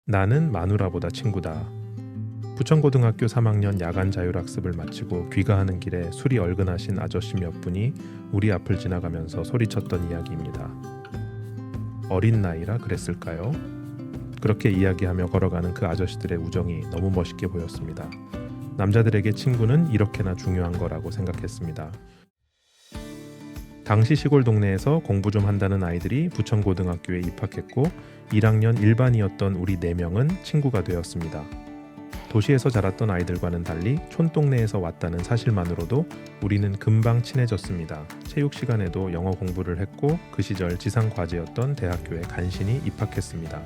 나는 마누라보다 친구다. 부천고등학교 3학년 야간 자율학습을 마치고 귀가하는 길에 술이 얼근하신 아저씨 몇 분이 우리 앞을 지나가면서 소리쳤던 이야기입니다. 어린 나이라 그랬을까요? 그렇게 이야기하며 걸어가는 그 아저씨들의 우정이 너무 멋있게 보였습니다. 남자들에게 친구는 이렇게나 중요한 거라고 생각했습니다. 당시 시골 동네에서 공부 좀 한다는 아이들이 부천고등학교에 입학했고 1학년 일반이었던 우리 4명은 친구가 되었습니다. 도시에서 자랐던 아이들과는 달리 촌동네에서 왔다는 사실만으로도 우리는 금방 친해졌습니다. 체육 시간에도 영어 공부를 했고 그 시절 지상 과제였던 대학교에 간신히 입학했습니다.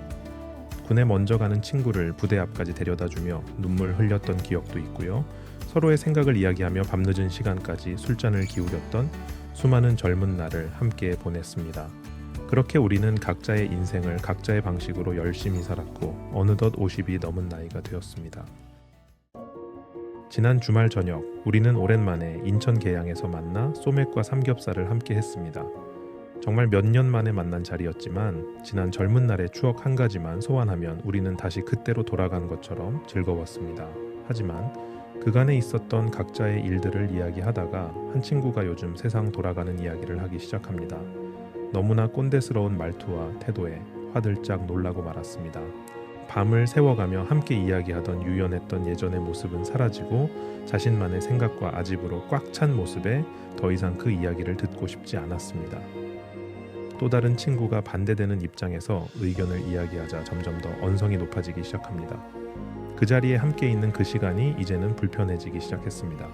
군에 먼저 가는 친구를 부대 앞까지 데려다주며 눈물 흘렸던 기억도 있고요. 서로의 생각을 이야기하며 밤늦은 시간까지 술잔을 기울였던 수많은 젊은 날을 함께 보냈습니다. 그렇게 우리는 각자의 인생을 각자의 방식으로 열심히 살았고 어느덧 50이 넘은 나이가 되었습니다. 지난 주말 저녁 우리는 오랜만에 인천 계양에서 만나 소맥과 삼겹살을 함께 했습니다. 정말 몇 년 만에 만난 자리였지만 지난 젊은 날의 추억 한 가지만 소환하면 우리는 다시 그때로 돌아간 것처럼 즐거웠습니다. 하지만 그간에 있었던 각자의 일들을 이야기하다가 한 친구가 요즘 세상 돌아가는 이야기를 하기 시작합니다. 너무나 꼰대스러운 말투와 태도에 화들짝 놀라고 말았습니다. 밤을 새워가며 함께 이야기하던 유연했던 예전의 모습은 사라지고 자신만의 생각과 아집으로 꽉 찬 모습에 더 이상 그 이야기를 듣고 싶지 않았습니다. 또 다른 친구가 반대되는 입장에서 의견을 이야기하자 점점 더 언성이 높아지기 시작합니다. 그 자리에 함께 있는 그 시간이 이제는 불편해지기 시작했습니다.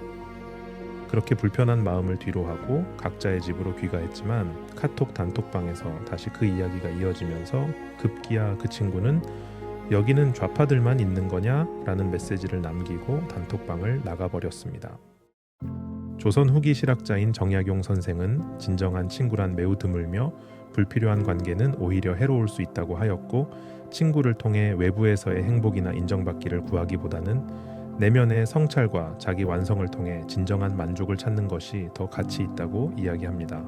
그렇게 불편한 마음을 뒤로하고 각자의 집으로 귀가했지만 카톡 단톡방에서 다시 그 이야기가 이어지면서 급기야 그 친구는 여기는 좌파들만 있는 거냐? 라는 메시지를 남기고 단톡방을 나가버렸습니다. 조선 후기 실학자인 정약용 선생은 진정한 친구란 매우 드물며 불필요한 관계는 오히려 해로울 수 있다고 하였고 친구를 통해 외부에서의 행복이나 인정받기를 구하기보다는 내면의 성찰과 자기 완성을 통해 진정한 만족을 찾는 것이 더 가치 있다고 이야기합니다.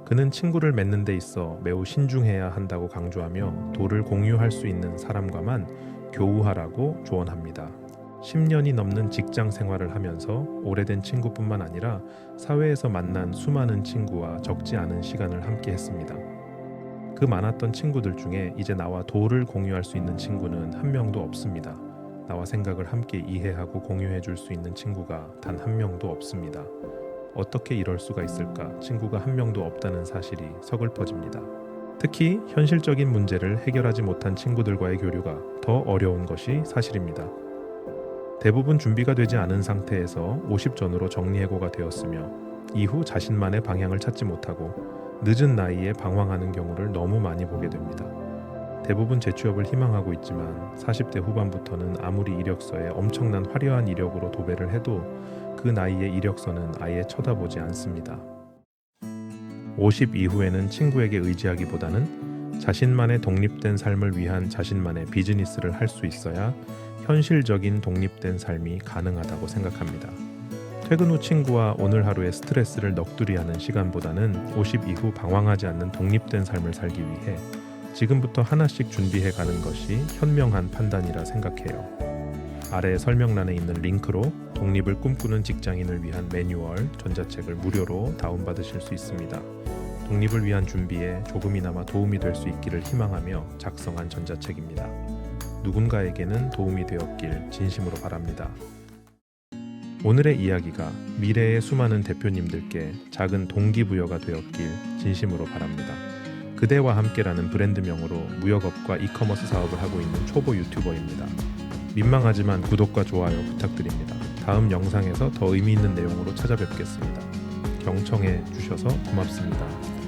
그는 친구를 맺는 데 있어 매우 신중해야 한다고 강조하며 도를 공유할 수 있는 사람과만 교우하라고 조언합니다. 10년이 넘는 직장 생활을 하면서 오래된 친구뿐만 아니라 사회에서 만난 수많은 친구와 적지 않은 시간을 함께 했습니다. 그 많았던 친구들 중에 이제 나와 도를 공유할 수 있는 친구는 한 명도 없습니다. 나와 생각을 함께 이해하고 공유해 줄 수 있는 친구가 단 한 명도 없습니다. 어떻게 이럴 수가 있을까? 친구가 한 명도 없다는 사실이 서글퍼집니다. 특히 현실적인 문제를 해결하지 못한 친구들과의 교류가 더 어려운 것이 사실입니다. 대부분 준비가 되지 않은 상태에서 50 전후로 정리해고가 되었으며 이후 자신만의 방향을 찾지 못하고 늦은 나이에 방황하는 경우를 너무 많이 보게 됩니다. 대부분 재취업을 희망하고 있지만 40대 후반부터는 아무리 이력서에 엄청난 화려한 이력으로 도배를 해도 그 나이의 이력서는 아예 쳐다보지 않습니다. 50 이후에는 친구에게 의지하기보다는 자신만의 독립된 삶을 위한 자신만의 비즈니스를 할 수 있어야 현실적인 독립된 삶이 가능하다고 생각합니다. 퇴근 후 친구와 오늘 하루의 스트레스를 넋두리하는 시간보다는 50 이후 방황하지 않는 독립된 삶을 살기 위해 지금부터 하나씩 준비해 가는 것이 현명한 판단이라 생각해요. 아래 설명란에 있는 링크로 독립을 꿈꾸는 직장인을 위한 매뉴얼, 전자책을 무료로 다운받으실 수 있습니다. 독립을 위한 준비에 조금이나마 도움이 될 수 있기를 희망하며 작성한 전자책입니다. 누군가에게는 도움이 되었길 진심으로 바랍니다. 오늘의 이야기가 미래의 수많은 대표님들께 작은 동기부여가 되었길 진심으로 바랍니다. 그대와 함께라는 브랜드명으로 무역업과 이커머스 사업을 하고 있는 초보 유튜버입니다. 민망하지만 구독과 좋아요 부탁드립니다. 다음 영상에서 더 의미 있는 내용으로 찾아뵙겠습니다. 경청해 주셔서 고맙습니다.